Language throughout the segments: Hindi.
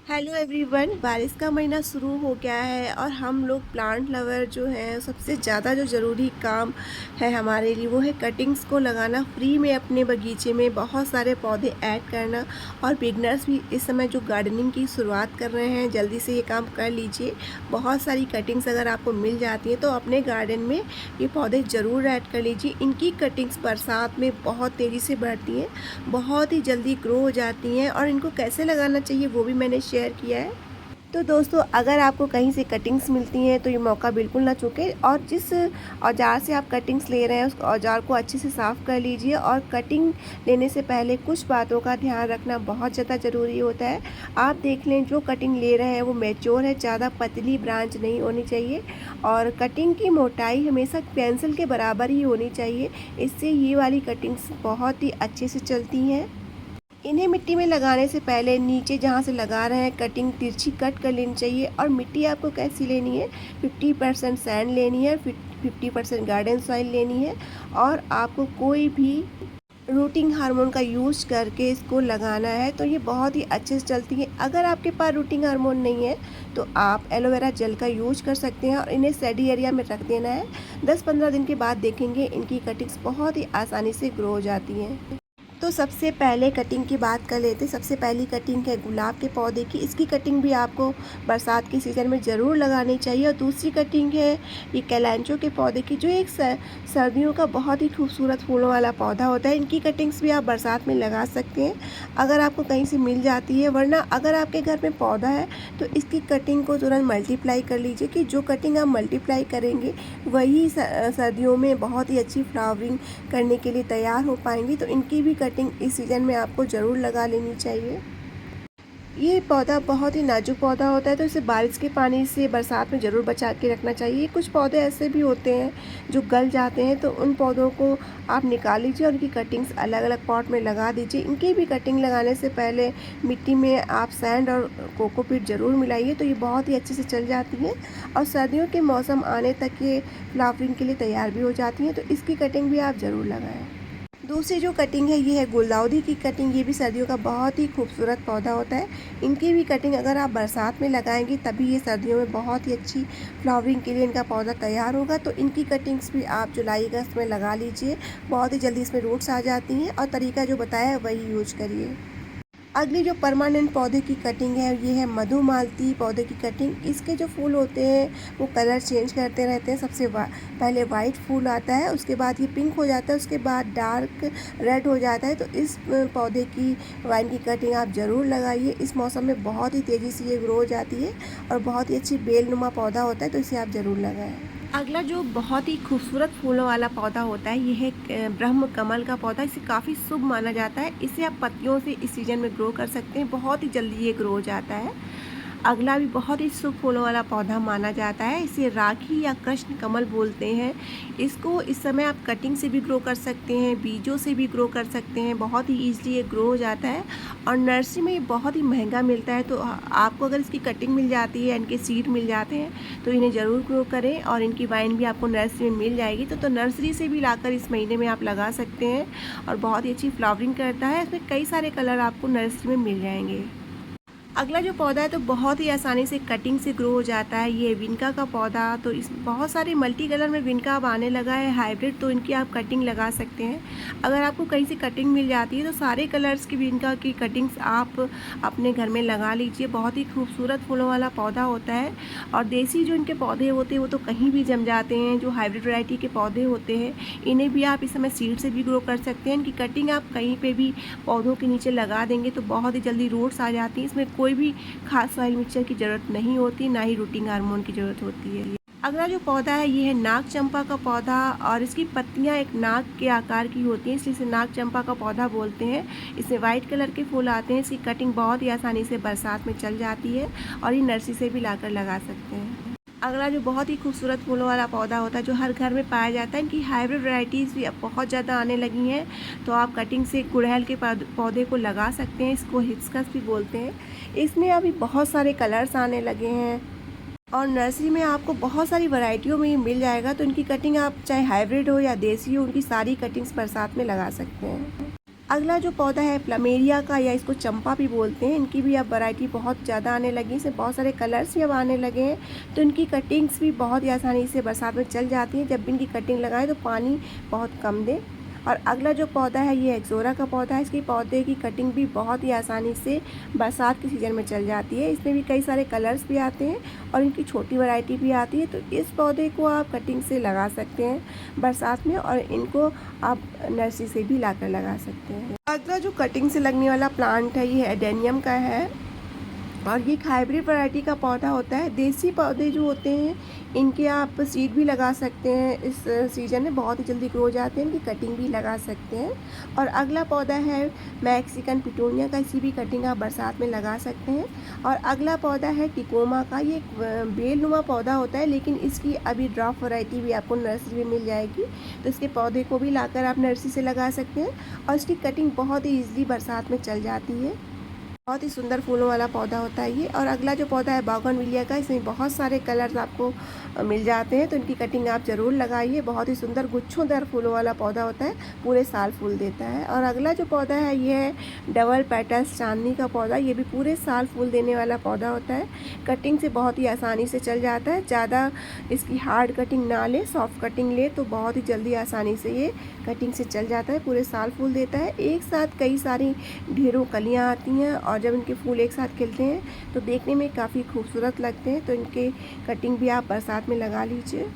हेलो एवरीवन, बारिश का महीना शुरू हो गया है और हम लोग प्लांट लवर जो हैं सबसे ज़्यादा जो ज़रूरी काम है हमारे लिए वो है कटिंग्स को लगाना फ्री में अपने बगीचे में, बहुत सारे पौधे ऐड करना। और बिगनर्स भी इस समय जो गार्डनिंग की शुरुआत कर रहे हैं जल्दी से ये काम कर लीजिए। बहुत सारी कटिंग्स अगर आपको मिल जाती हैं तो अपने गार्डन में ये पौधे ज़रूर ऐड कर लीजिए। इनकी कटिंग्स बरसात में बहुत तेज़ी से बढ़ती हैं, बहुत ही जल्दी ग्रो हो जाती हैं और इनको कैसे लगाना चाहिए वो भी मैंने शेयर किया है। तो दोस्तों, अगर आपको कहीं से कटिंग्स मिलती हैं तो ये मौका बिल्कुल ना चूकें और जिस औजार से आप कटिंग्स ले रहे हैं उस औजार को अच्छे से साफ़ कर लीजिए। और कटिंग लेने से पहले कुछ बातों का ध्यान रखना बहुत ज़्यादा ज़रूरी होता है। आप देख लें जो कटिंग ले रहे हैं वो मैच्योर है, ज़्यादा पतली ब्रांच नहीं होनी चाहिए और कटिंग की मोटाई हमेशा पेंसिल के बराबर ही होनी चाहिए। इससे ये वाली कटिंग्स बहुत ही अच्छे से चलती हैं। इन्हें मिट्टी में लगाने से पहले नीचे जहाँ से लगा रहे हैं कटिंग तिरछी कट कर लेनी चाहिए। और मिट्टी आपको कैसी लेनी है, 50% सैंड लेनी है, 50% गार्डन सॉइल लेनी है। और आपको कोई भी रूटिंग हार्मोन का यूज़ करके इसको लगाना है तो ये बहुत ही अच्छे से चलती है। अगर आपके पास रूटिंग हार्मोन नहीं है तो आप एलोवेरा जेल का यूज कर सकते हैं और इन्हें शेडी एरिया में रख देना है। 10-15 दिन के बाद देखेंगे इनकी कटिंग्स बहुत ही आसानी से ग्रो हो जाती हैं। तो सबसे पहले कटिंग की बात कर लेते हैं। सबसे पहली कटिंग है गुलाब के पौधे की। इसकी कटिंग भी आपको बरसात के सीज़न में ज़रूर लगानी चाहिए। और दूसरी कटिंग है ये कैलेंचो के पौधे की, जो एक सर्दियों का बहुत ही खूबसूरत फूलों वाला पौधा होता है। इनकी कटिंग्स भी आप बरसात में लगा सकते हैं अगर आपको कहीं से मिल जाती है। वरना अगर आपके घर में पौधा है तो इसकी कटिंग को तुरंत मल्टीप्लाई कर लीजिए कि जो कटिंग आप मल्टीप्लाई करेंगे वही सर्दियों में बहुत ही अच्छी फ्लावरिंग करने के लिए तैयार हो पाएंगी। तो इनकी भी कटिंग इस सीज़न में आपको ज़रूर लगा लेनी चाहिए। ये पौधा बहुत ही नाजुक पौधा होता है तो इसे बारिश के पानी से बरसात में ज़रूर बचा के रखना चाहिए। कुछ पौधे ऐसे भी होते हैं जो गल जाते हैं तो उन पौधों को आप निकाल लीजिए और उनकी कटिंग्स अलग अलग पॉट में लगा दीजिए। इनकी भी कटिंग लगाने से पहले मिट्टी में आप सैंड और कोकोपीट ज़रूर मिलाइए तो ये बहुत ही अच्छे से चल जाती हैं और सर्दियों के मौसम आने तक ये फ्लावरिंग के लिए तैयार भी हो जाती हैं। तो इसकी कटिंग भी आप ज़रूर लगाएँ। दूसरी जो कटिंग है ये है गुलदाउदी की कटिंग। ये भी सर्दियों का बहुत ही खूबसूरत पौधा होता है। इनकी भी कटिंग अगर आप बरसात में लगाएंगे तभी ये सर्दियों में बहुत ही अच्छी फ्लावरिंग के लिए इनका पौधा तैयार होगा। तो इनकी कटिंग्स भी आप जुलाई अगस्त में लगा लीजिए, बहुत ही जल्दी इसमें रूट्स आ जाती हैं और तरीका जो बताया है वही यूज करिए। अगली जो परमानेंट पौधे की कटिंग है ये है मधुमालती पौधे की कटिंग। इसके जो फूल होते हैं वो कलर चेंज करते रहते हैं। सबसे पहले वाइट फूल आता है, उसके बाद ये पिंक हो जाता है, उसके बाद डार्क रेड हो जाता है। तो इस पौधे की वाइन की कटिंग आप ज़रूर लगाइए। इस मौसम में बहुत ही तेज़ी से ये ग्रो हो जाती है और बहुत ही अच्छी बेलनुमा पौधा होता है तो इसे आप ज़रूर लगाएं। अगला जो बहुत ही खूबसूरत फूलों वाला पौधा होता है ये है ब्रह्म कमल का पौधा। इसे काफ़ी शुभ माना जाता है। इसे आप पत्तियों से इस सीजन में ग्रो कर सकते हैं, बहुत ही जल्दी ये ग्रो हो जाता है। अगला भी बहुत ही शुभ फूलों वाला पौधा माना जाता है। इसे राखी या कृष्ण कमल बोलते हैं। इसको इस समय आप कटिंग से भी ग्रो कर सकते हैं, बीजों से भी ग्रो कर सकते हैं, बहुत ही ईजिली ये ग्रो हो जाता है और नर्सरी में ये बहुत ही महंगा मिलता है। तो आपको अगर इसकी कटिंग मिल जाती है, इनके सीड मिल जाते हैं तो इन्हें ज़रूर ग्रो करें। और इनकी वाइन भी आपको नर्सरी में मिल जाएगी तो नर्सरी से भी लाकर इस महीने में आप लगा सकते हैं और बहुत ही अच्छी फ्लावरिंग करता है। इसमें कई सारे कलर आपको नर्सरी में मिल जाएंगे। अगला जो पौधा है तो बहुत ही आसानी से कटिंग से ग्रो हो जाता है, ये विनका का पौधा। तो इस बहुत सारे मल्टी कलर में विनका अब आने लगा है हाइब्रिड, तो इनकी आप कटिंग लगा सकते हैं। अगर आपको कहीं से कटिंग मिल जाती है तो सारे कलर्स की विनका की कटिंग्स आप अपने घर में लगा लीजिए। बहुत ही खूबसूरत फूलों वाला पौधा होता है और देसी जो इनके पौधे होते हैं वो तो कहीं भी जम जाते हैं। जो हाइब्रिड वैरायटी के पौधे होते हैं इन्हें भी आप इस समय सीड से भी ग्रो कर सकते हैं। इनकी कटिंग आप कहीं पर भी पौधों के नीचे लगा देंगे तो बहुत ही जल्दी रूट्स आ जाती हैं। इसमें कोई भी खास सॉइल मिक्सचर की ज़रूरत नहीं होती, ना ही रूटिंग हार्मोन की ज़रूरत होती है। अगला जो पौधा है ये है नाग चंपा का पौधा और इसकी पत्तियां एक नाग के आकार की होती हैं, इसलिए इसे नाग चंपा का पौधा बोलते हैं। इसमें वाइट कलर के फूल आते हैं। इसकी कटिंग बहुत ही आसानी से बरसात में चल जाती है और ये नर्सरी से भी लाकर लगा सकते हैं। अगला जो बहुत ही खूबसूरत फूलों वाला पौधा होता है जो हर घर में पाया जाता है, इनकी हाइब्रिड वैरायटीज़ भी अब बहुत ज़्यादा आने लगी हैं। तो आप कटिंग से गुड़हल के पौधे को लगा सकते हैं। इसको हिबिस्कस भी बोलते हैं। इसमें अभी बहुत सारे कलर्स आने लगे हैं और नर्सरी में आपको बहुत सारी वैरायटियों में ये मिल जाएगा। तो इनकी कटिंग आप चाहे हाइब्रिड हो या देसी हो, उनकी सारी कटिंग्स बरसात में लगा सकते हैं। अगला जो पौधा है प्लमेरिया का, या इसको चंपा भी बोलते हैं, इनकी भी अब वैरायटी बहुत ज़्यादा आने लगी है। इसमें बहुत सारे कलर्स भी अब आने लगे हैं, तो इनकी कटिंग्स भी बहुत ही आसानी से बरसात में चल जाती हैं। जब भी इनकी कटिंग लगाएं तो पानी बहुत कम दें। और अगला जो पौधा है ये एक्सोरा का पौधा है। इसकी पौधे की कटिंग भी बहुत ही आसानी से बरसात के सीज़न में चल जाती है। इसमें भी कई सारे कलर्स भी आते हैं और इनकी छोटी वैरायटी भी आती है, तो इस पौधे को आप कटिंग से लगा सकते हैं बरसात में, और इनको आप नर्सरी से भी लाकर लगा सकते हैं। अगला जो कटिंग से लगने वाला प्लांट है ये एडेनियम का है, और ये एक हाइब्रिड वैरायटी का पौधा होता है। देसी पौधे जो होते हैं इनके आप सीड भी लगा सकते हैं, इस सीजन में बहुत ही जल्दी ग्रो हो जाते हैं, इनकी कटिंग भी लगा सकते हैं। और अगला पौधा है मैक्सिकन पिटूनिया का, इसी भी कटिंग आप बरसात में लगा सकते हैं। और अगला पौधा है टिकोमा का, ये एक बेलनुमा पौधा होता है, लेकिन इसकी अभी ड्राफ्ट वैरायटी भी आपको नर्सरी में मिल जाएगी, तो इसके पौधे को भी लाकर आप नर्सरी से लगा सकते हैं, और इसकी कटिंग बहुत ही ईजिली बरसात में चल जाती है। बहुत ही सुंदर फूलों वाला पौधा होता है ये। और अगला जो पौधा है बोगनविलिया का, इसमें बहुत सारे कलर्स आपको मिल जाते हैं, तो इनकी कटिंग आप ज़रूर लगाइए। बहुत ही सुंदर गुच्छोंदार फूलों वाला पौधा होता है, पूरे साल फूल देता है। और अगला जो पौधा है ये है डबल पेटल्स चांदनी का पौधा, ये भी पूरे साल फूल देने वाला पौधा होता है। कटिंग से बहुत ही आसानी से चल जाता है, ज़्यादा इसकी हार्ड कटिंग ना ले, सॉफ्ट कटिंग ले तो बहुत ही जल्दी आसानी से ये कटिंग से चल जाता है, पूरे साल फूल देता है। एक साथ कई सारी ढेरों कलियाँ आती हैं, और जब इनके फूल एक साथ खिलते हैं तो देखने में काफ़ी खूबसूरत लगते हैं, तो इनके कटिंग भी आप बरसात में लगा लीजिए।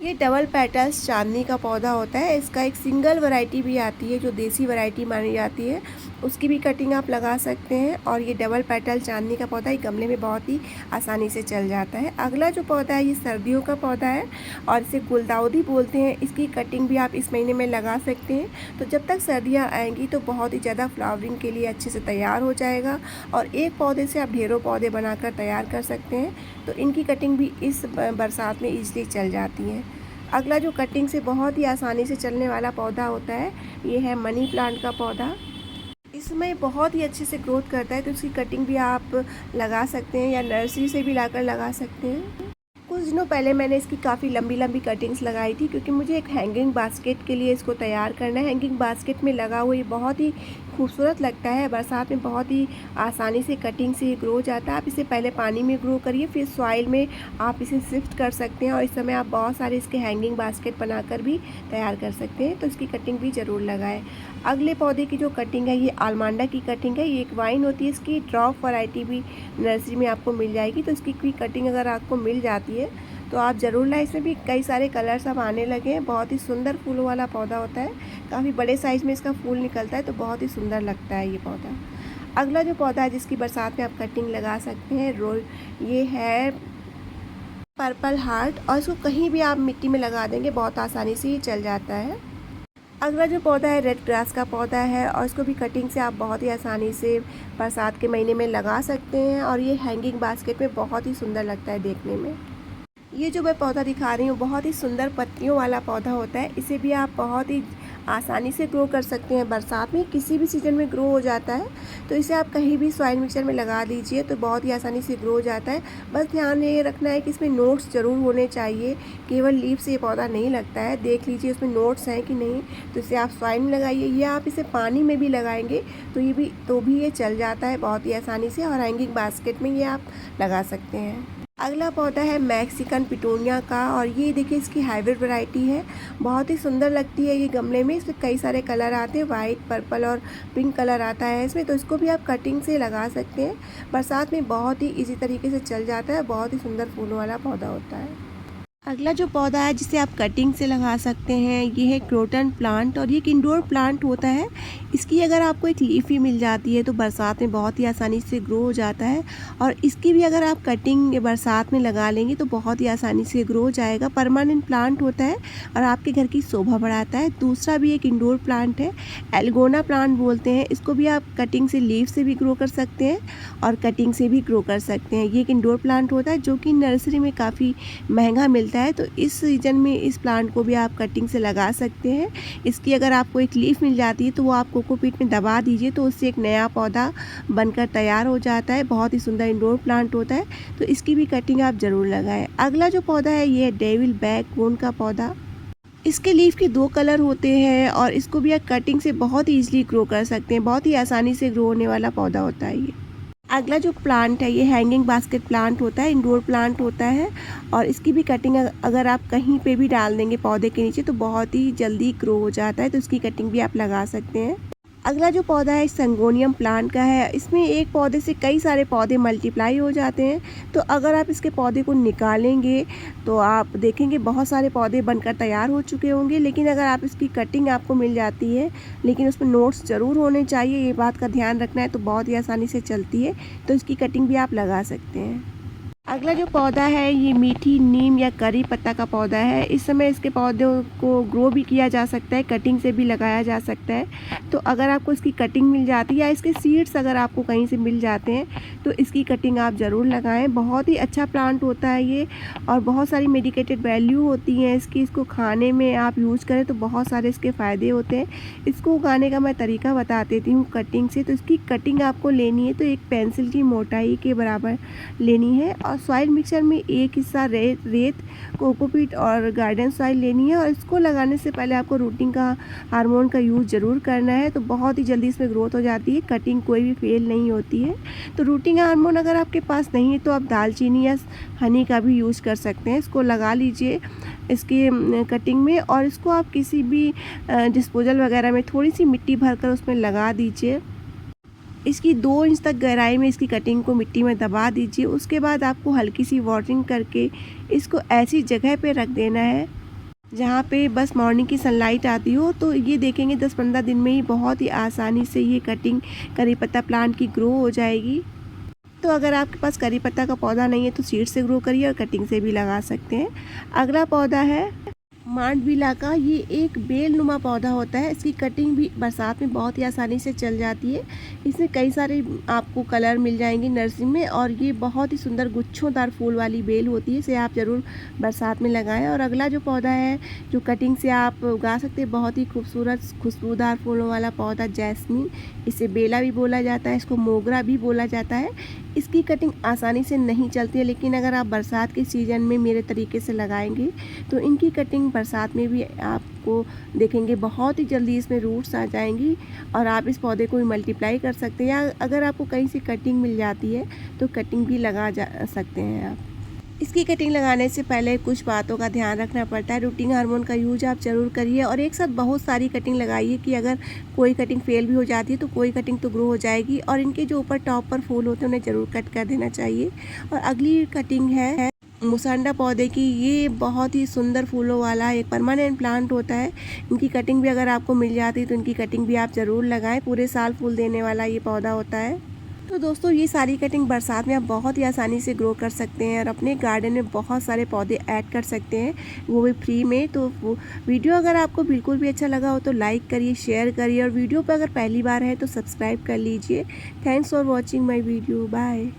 ये डबल पेटल्स चांदनी का पौधा होता है। इसका एक सिंगल वैरायटी भी आती है जो देसी वैरायटी मानी जाती है, उसकी भी कटिंग आप लगा सकते हैं। और ये डबल पेटल चांदनी का पौधा एक गमले में बहुत ही आसानी से चल जाता है। अगला जो पौधा है ये सर्दियों का पौधा है, और इसे गुलदाउदी बोलते हैं। इसकी कटिंग भी आप इस महीने में लगा सकते हैं, तो जब तक सर्दियाँ आएंगी तो बहुत ही ज़्यादा फ्लावरिंग के लिए अच्छे से तैयार हो जाएगा, और एक पौधे से आप ढेरों पौधे बनाकर तैयार कर सकते हैं, तो इनकी कटिंग भी इस बरसात में ईजिली चल जाती है। अगला जो कटिंग से बहुत ही आसानी से चलने वाला पौधा होता है ये है मनी प्लांट का पौधा। इसमें बहुत ही अच्छे से ग्रोथ करता है, तो इसकी कटिंग भी आप लगा सकते हैं, या नर्सरी से भी लाकर लगा सकते हैं। कुछ दिनों पहले मैंने इसकी काफ़ी लंबी लंबी कटिंग्स लगाई थी, क्योंकि मुझे एक हैंगिंग बास्केट के लिए इसको तैयार करना है। हैंगिंग बास्केट में लगा हुआ ये बहुत ही खूबसूरत लगता है, बरसात में बहुत ही आसानी से कटिंग से ग्रो हो जाता है। आप इसे पहले पानी में ग्रो करिए, फिर सॉइल में आप इसे शिफ्ट कर सकते हैं, और इस समय आप बहुत सारे इसके हैंगिंग बास्केट बनाकर भी तैयार कर सकते हैं, तो इसकी कटिंग भी ज़रूर लगाएं। अगले पौधे की जो कटिंग है ये आलमांडा की कटिंग है। ये एक वाइन होती है, इसकी ड्रॉप वैरायटी भी नर्सरी में आपको मिल जाएगी, तो इसकी भी कटिंग अगर आपको मिल जाती है तो आप ज़रूर लाएं। इसमें भी कई सारे कलर्स अब आने लगे हैं। बहुत ही सुंदर फूलों वाला पौधा होता है, काफ़ी बड़े साइज़ में इसका फूल निकलता है, तो बहुत ही सुंदर लगता है ये पौधा। अगला जो पौधा है जिसकी बरसात में आप कटिंग लगा सकते हैं ये है पर्पल हार्ट, और इसको कहीं भी आप मिट्टी में लगा देंगे बहुत आसानी से ये चल जाता है। अगला जो पौधा है रेड ग्रास का पौधा है, और इसको भी कटिंग से आप बहुत ही आसानी से बरसात के महीने में लगा सकते हैं, और ये हैंगिंग बास्केट में बहुत ही सुंदर लगता है देखने में। ये जो मैं पौधा दिखा रही हूँ बहुत ही सुंदर पत्तियों वाला पौधा होता है। इसे भी आप बहुत ही आसानी से ग्रो कर सकते हैं, बरसात में किसी भी सीज़न में ग्रो हो जाता है, तो इसे आप कहीं भी सॉइल मिक्सचर में लगा दीजिए तो बहुत ही आसानी से ग्रो हो जाता है। बस ध्यान ये रखना है कि इसमें नोट्स ज़रूर होने चाहिए, केवल लीफ से ये पौधा नहीं लगता है। देख लीजिए उसमें नोट्स हैं कि नहीं, तो इसे आप सॉइल में लगाइए, या आप इसे पानी में भी लगाएंगे तो भी ये चल जाता है बहुत ही आसानी से, और हैंगिंग बास्केट में ये आप लगा सकते हैं। अगला पौधा है मैक्सिकन पिटूनिया का, और ये देखिए इसकी हाइब्रिड वैरायटी है, बहुत ही सुंदर लगती है ये गमले में। इसमें कई सारे कलर आते हैं, वाइट, पर्पल और पिंक कलर आता है इसमें, तो इसको भी आप कटिंग से लगा सकते हैं। बरसात में बहुत ही इजी तरीके से चल जाता है, बहुत ही सुंदर फूलों वाला पौधा होता है। अगला जो पौधा है जिसे आप कटिंग से लगा सकते हैं ये है क्रोटन प्लांट, और ये एक इंडोर प्लांट होता है। इसकी अगर आपको एक लीफ ही मिल जाती है तो बरसात में बहुत ही आसानी से ग्रो हो जाता है, और इसकी भी अगर आप कटिंग बरसात में लगा लेंगे तो बहुत ही आसानी से ग्रो हो जाएगा। परमानेंट प्लांट होता है और आपके घर की शोभा बढ़ाता है। दूसरा भी एक इंडोर प्लांट है, एल्गोना प्लांट बोलते हैं। इसको भी आप कटिंग से, लीफ से भी ग्रो कर सकते हैं और कटिंग से भी ग्रो कर सकते हैं। ये एक इंडोर प्लांट होता है जो कि नर्सरी में काफ़ी महंगा मिलता है, तो इस सीज़न में इस प्लांट को भी आप कटिंग से लगा सकते हैं। इसकी अगर आपको एक लीफ मिल जाती है तो वो आप कोकोपीट में दबा दीजिए, तो उससे एक नया पौधा बनकर तैयार हो जाता है। बहुत ही सुंदर इंडोर प्लांट होता है, तो इसकी भी कटिंग आप ज़रूर लगाएं। अगला जो पौधा है ये है डेविल बैकबोन का पौधा। इसके लीफ के 2 कलर होते हैं और इसको भी आप कटिंग से बहुत ईज़िली ग्रो कर सकते हैं। बहुत ही आसानी से ग्रो होने वाला पौधा होता है ये। अगला जो प्लांट है ये हैंगिंग बास्केट प्लांट होता है, इंडोर प्लांट होता है और इसकी भी कटिंग अगर आप कहीं पे भी डाल देंगे पौधे के नीचे तो बहुत ही जल्दी ग्रो हो जाता है, तो इसकी कटिंग भी आप लगा सकते हैं। अगला जो पौधा है संगोनियम प्लांट का है। इसमें एक पौधे से कई सारे पौधे मल्टीप्लाई हो जाते हैं, तो अगर आप इसके पौधे को निकालेंगे तो आप देखेंगे बहुत सारे पौधे बनकर तैयार हो चुके होंगे। लेकिन अगर आप इसकी कटिंग आपको मिल जाती है, लेकिन उसमें नोट्स ज़रूर होने चाहिए, ये बात का ध्यान रखना है, तो बहुत ही आसानी से चलती है, तो इसकी कटिंग भी आप लगा सकते हैं। अगला जो पौधा है ये मीठी नीम या करी पत्ता का पौधा है। इस समय इसके पौधों को ग्रो भी किया जा सकता है, कटिंग से भी लगाया जा सकता है। तो अगर आपको इसकी कटिंग मिल जाती है या इसके सीड्स अगर आपको कहीं से मिल जाते हैं तो इसकी कटिंग आप ज़रूर लगाएं। बहुत ही अच्छा प्लांट होता है ये और बहुत सारी मेडिकेटेड वैल्यू होती हैं इसकी। इसको खाने में आप यूज़ करें तो बहुत सारे इसके फ़ायदे होते हैं। इसको उगाने का मैं तरीका बता देती हूँ कटिंग से। तो इसकी कटिंग आपको लेनी है तो एक पेंसिल की मोटाई के बराबर लेनी है और सॉइल मिक्सचर में एक हिस्सा रेत कोकोपीट और गार्डन सॉइल लेनी है और इसको लगाने से पहले आपको रूटिंग का हार्मोन का यूज़ ज़रूर करना है, तो बहुत ही जल्दी इसमें ग्रोथ हो जाती है। कटिंग कोई भी फेल नहीं होती है। तो रूटिंग हार्मोन अगर आपके पास नहीं है तो आप दालचीनी या हनी का भी यूज़ कर सकते हैं। इसको लगा लीजिए इसकी कटिंग में और इसको आप किसी भी डिस्पोजल वगैरह में थोड़ी सी मिट्टी भरकर उसमें लगा दीजिए। इसकी 2 इंच तक गहराई में इसकी कटिंग को मिट्टी में दबा दीजिए। उसके बाद आपको हल्की सी वाटरिंग करके इसको ऐसी जगह पे रख देना है जहाँ पे बस मॉर्निंग की सनलाइट आती हो। तो ये देखेंगे 10-15 दिन में ही बहुत ही आसानी से ये कटिंग करी पत्ता प्लांट की ग्रो हो जाएगी। तो अगर आपके पास करी पत्ता का पौधा नहीं है तो सीड से ग्रो करिए और कटिंग से भी लगा सकते हैं। अगला पौधा है मांडविला का। ये एक बेल नुमा पौधा होता है। इसकी कटिंग भी बरसात में बहुत ही आसानी से चल जाती है। इसमें कई सारे आपको कलर मिल जाएंगे नर्सरी में और ये बहुत ही सुंदर गुच्छोंदार फूल वाली बेल होती है। इसे आप ज़रूर बरसात में लगाएं। और अगला जो पौधा है जो कटिंग से आप उगा सकते हैं, बहुत ही खूबसूरत खुशबूदार फूलों वाला पौधा जैस्मीन। इसे बेला भी बोला जाता है, इसको मोगरा भी बोला जाता है। इसकी कटिंग आसानी से नहीं चलती है, लेकिन अगर आप बरसात के सीज़न में मेरे तरीके से लगाएंगे तो इनकी कटिंग बरसात में भी आपको देखेंगे बहुत ही जल्दी इसमें रूट्स आ जाएंगी और आप इस पौधे को भी मल्टीप्लाई कर सकते हैं। या अगर आपको कहीं से कटिंग मिल जाती है तो कटिंग भी लगा जा सकते हैं आप। इसकी कटिंग लगाने से पहले कुछ बातों का ध्यान रखना पड़ता है। रूटिंग हार्मोन का यूज आप ज़रूर करिए और एक साथ बहुत सारी कटिंग लगाइए कि अगर कोई कटिंग फेल भी हो जाती है तो कोई कटिंग तो ग्रो हो जाएगी। और इनके जो ऊपर टॉप पर फूल होते हैं उन्हें ज़रूर कट कर देना चाहिए। और अगली कटिंग है मुसांडा पौधे की। ये बहुत ही सुंदर फूलों वाला एक परमानेंट प्लांट होता है। इनकी कटिंग भी अगर आपको मिल जाती है तो इनकी कटिंग भी आप ज़रूर लगाएं। पूरे साल फूल देने वाला ये पौधा होता है। तो दोस्तों ये सारी कटिंग बरसात में आप बहुत ही आसानी से ग्रो कर सकते हैं और अपने गार्डन में बहुत सारे पौधे ऐड कर सकते हैं, वो भी फ्री में। तो वो वीडियो अगर आपको बिल्कुल भी अच्छा लगा हो तो लाइक करिए, शेयर करिए और वीडियो पर अगर पहली बार है तो सब्सक्राइब कर लीजिए। Thanks for watching my video. Bye.